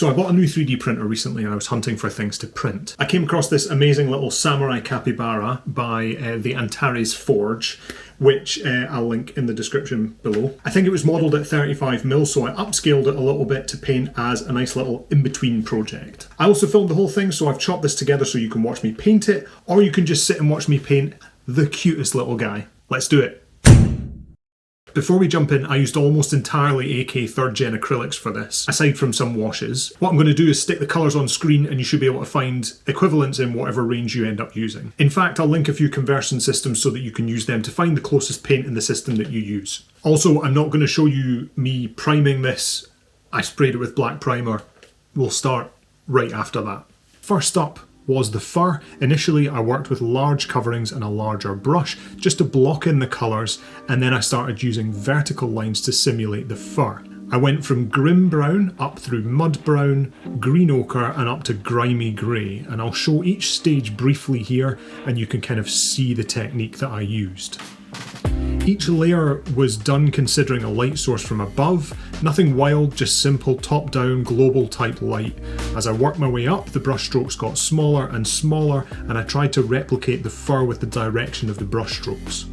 So I bought a new 3D printer recently and I was hunting for things to print. I came across this amazing little Samurai Capybara by the Antares Forge, which I'll link in the description below. I think it was modelled at 35mm, so I upscaled it a little bit to paint as a nice little in-between project. I also filmed the whole thing, so I've chopped this together so you can watch me paint it, or you can just sit and watch me paint the cutest little guy. Let's do it. Before we jump in, I used almost entirely AK 3rd Gen acrylics for this, aside from some washes. What I'm going to do is stick the colours on screen and you should be able to find equivalents in whatever range you end up using. In fact, I'll link a few conversion systems so that you can use them to find the closest paint in the system that you use. Also, I'm not going to show you me priming this. I sprayed it with black primer. We'll start right after that. First up was the fur. Initially I worked with large coverings and a larger brush just to block in the colours, and then I started using vertical lines to simulate the fur. I went from grim brown up through mud brown, green ochre and up to grimy grey, and I'll show each stage briefly here and you can kind of see the technique that I used. Each layer was done considering a light source from above, nothing wild, just simple top-down global type light. As I worked my way up, the brush strokes got smaller and smaller, and I tried to replicate the fur with the direction of the brush strokes.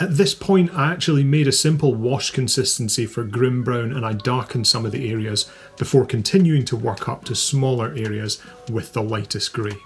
At this point, I actually made a simple wash consistency for Grim Brown and I darkened some of the areas before continuing to work up to smaller areas with the lightest grey.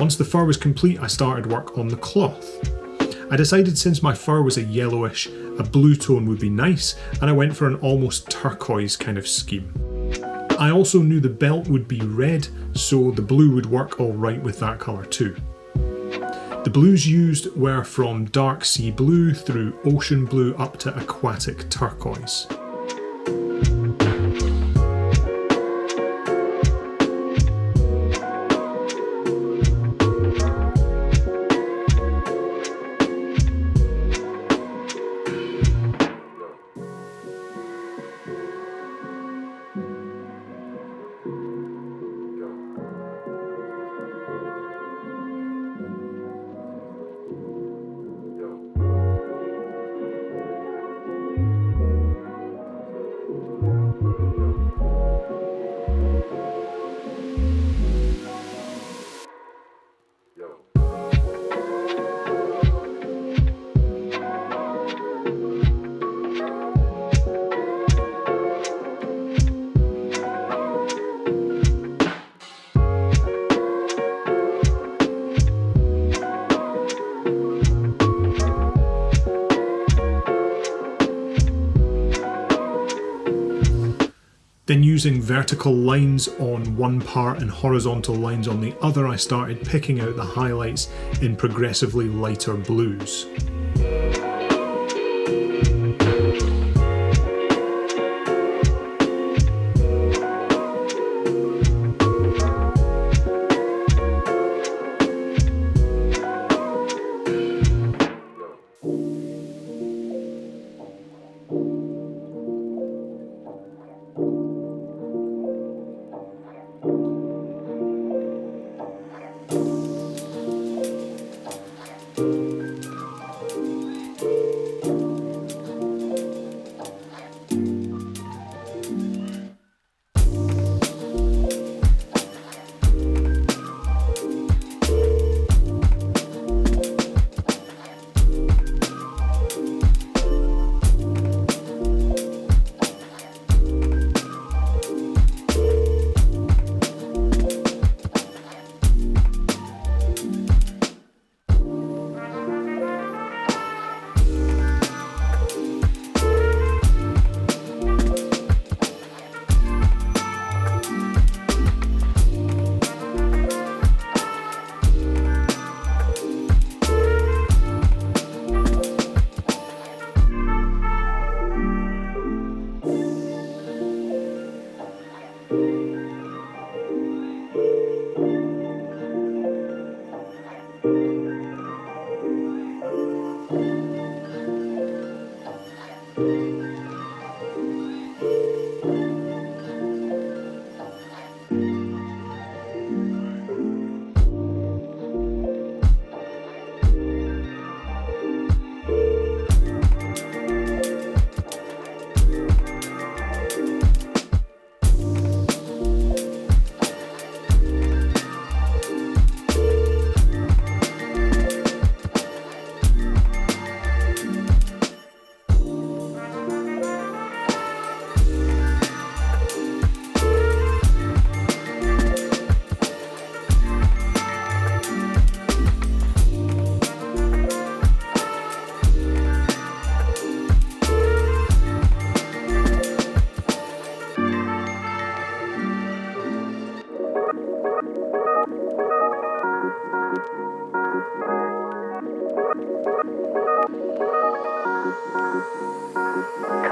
Once the fur was complete, I started work on the cloth. I decided since my fur was a yellowish, a blue tone would be nice, and I went for an almost turquoise kind of scheme. I also knew the belt would be red, so the blue would work alright with that colour too. The blues used were from dark sea blue through ocean blue up to aquatic turquoise. Then using vertical lines on one part and horizontal lines on the other, I started picking out the highlights in progressively lighter blues.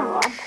Come on.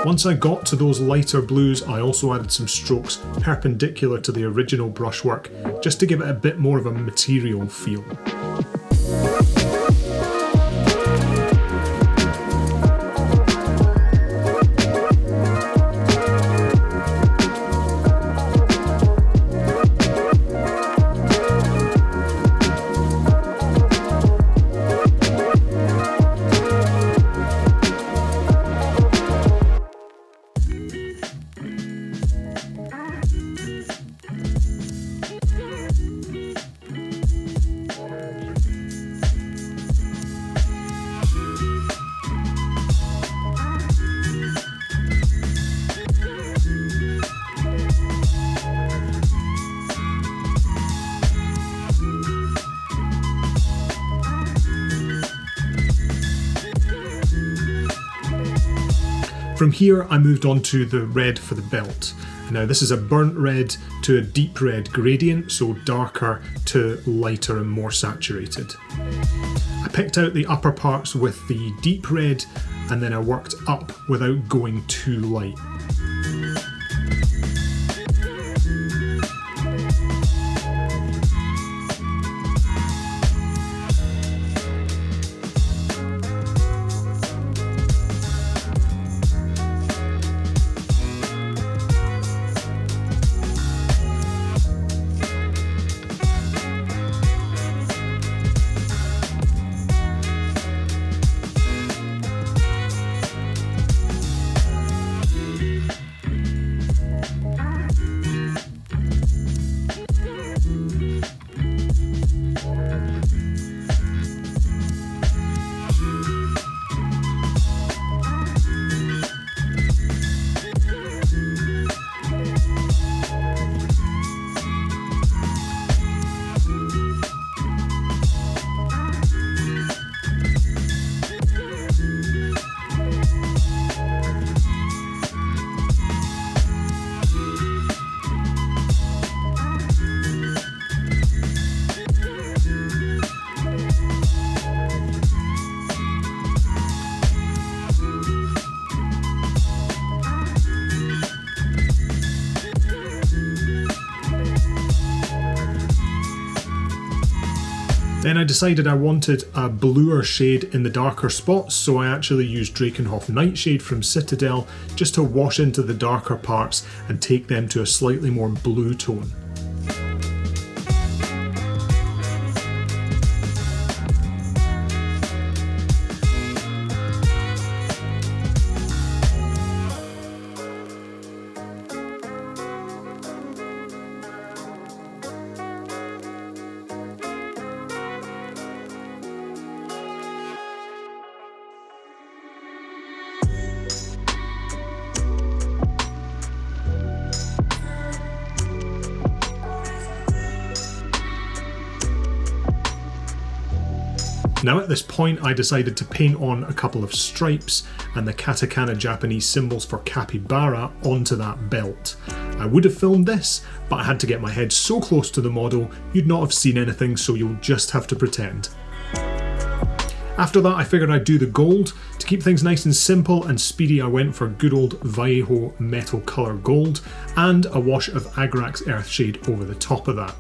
Once I got to those lighter blues, I also added some strokes perpendicular to the original brushwork, just to give it a bit more of a material feel. From here I moved on to the red for the belt. Now this is a burnt red to a deep red gradient, so darker to lighter and more saturated. I picked out the upper parts with the deep red and then I worked up without going too light. Then I decided I wanted a bluer shade in the darker spots, so I actually used Drakenhof Nightshade from Citadel just to wash into the darker parts and take them to a slightly more blue tone. Now at this point I decided to paint on a couple of stripes and the katakana Japanese symbols for capybara onto that belt. I would have filmed this, but I had to get my head so close to the model you'd not have seen anything, so you'll just have to pretend. After that I figured I'd do the gold. To keep things nice and simple and speedy I went for good old Vallejo metal colour gold and a wash of Agrax Earthshade over the top of that.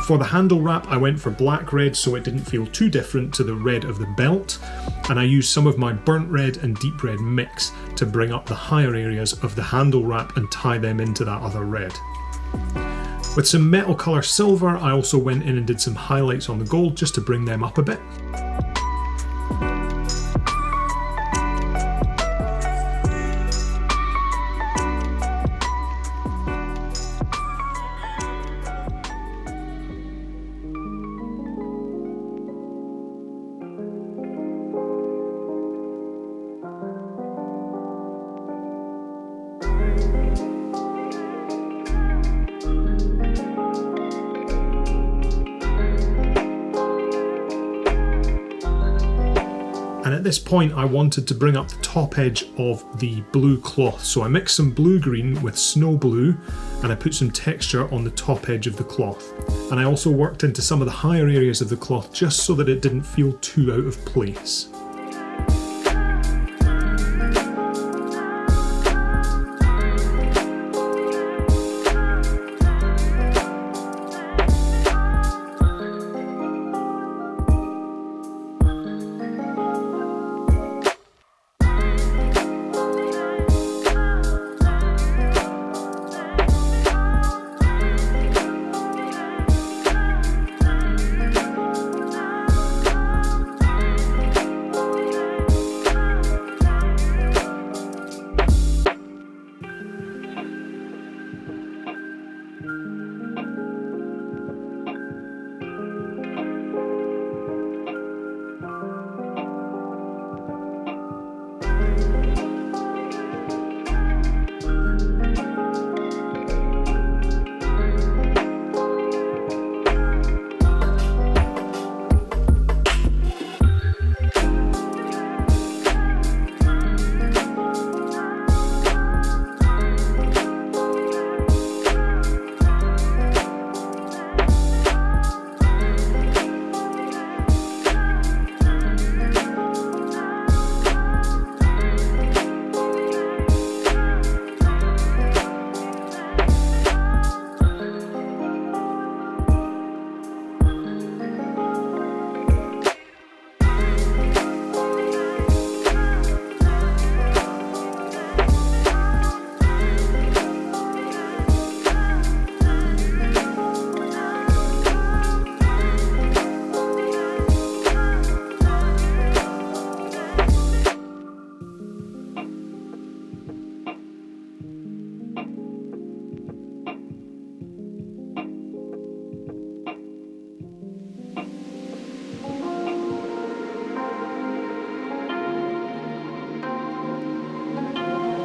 For the handle wrap I went for black red so it didn't feel too different to the red of the belt, and I used some of my burnt red and deep red mix to bring up the higher areas of the handle wrap and tie them into that other red. With some metal colour silver I also went in and did some highlights on the gold just to bring them up a bit. And at this point I wanted to bring up the top edge of the blue cloth, so I mixed some blue green with snow blue and I put some texture on the top edge of the cloth. And I also worked into some of the higher areas of the cloth just so that it didn't feel too out of place.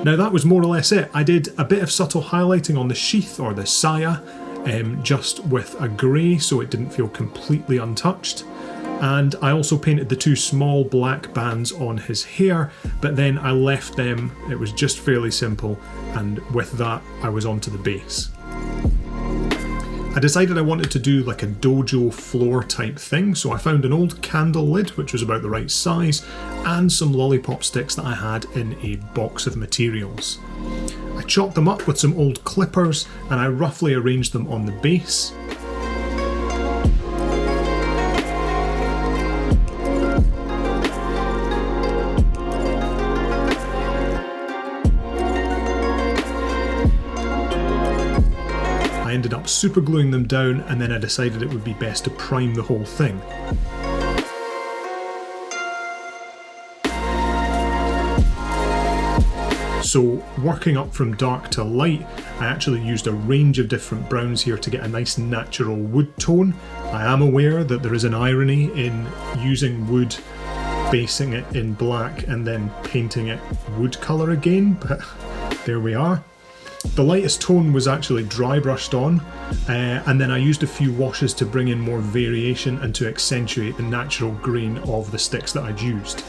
Now that was more or less it. I did a bit of subtle highlighting on the sheath or the saya, just with a grey so it didn't feel completely untouched. And I also painted the two small black bands on his hair, but then I left them, it was just fairly simple, and with that I was onto the base. I decided I wanted to do like a dojo floor type thing, so I found an old candle lid which was about the right size and some lollipop sticks that I had in a box of materials. I chopped them up with some old clippers and I roughly arranged them on the base. I ended up super gluing them down, and then I decided it would be best to prime the whole thing. So working up from dark to light, I actually used a range of different browns here to get a nice natural wood tone. I am aware that there is an irony in using wood, basing it in black and then painting it wood colour again, but there we are. The lightest tone was actually dry brushed on, and then I used a few washes to bring in more variation and to accentuate the natural grain of the sticks that I'd used.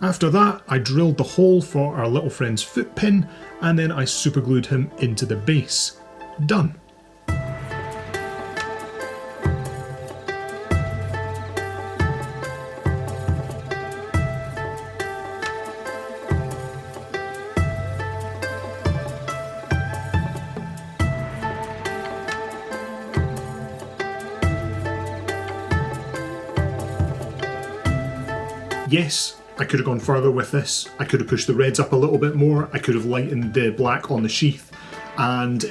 After that, I drilled the hole for our little friend's foot pin, and then I superglued him into the base. Done. Yes, I could have gone further with this. I could have pushed the reds up a little bit more. I could have lightened the black on the sheath, and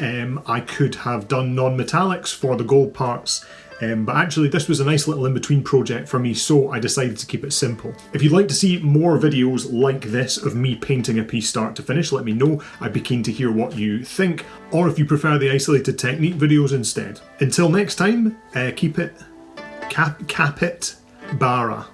I could have done non-metallics for the gold parts. But actually this was a nice little in-between project for me, so I decided to keep it simple. If you'd like to see more videos like this of me painting a piece start to finish, let me know. I'd be keen to hear what you think, or if you prefer the isolated technique videos instead. Until next time, keep it Capybara.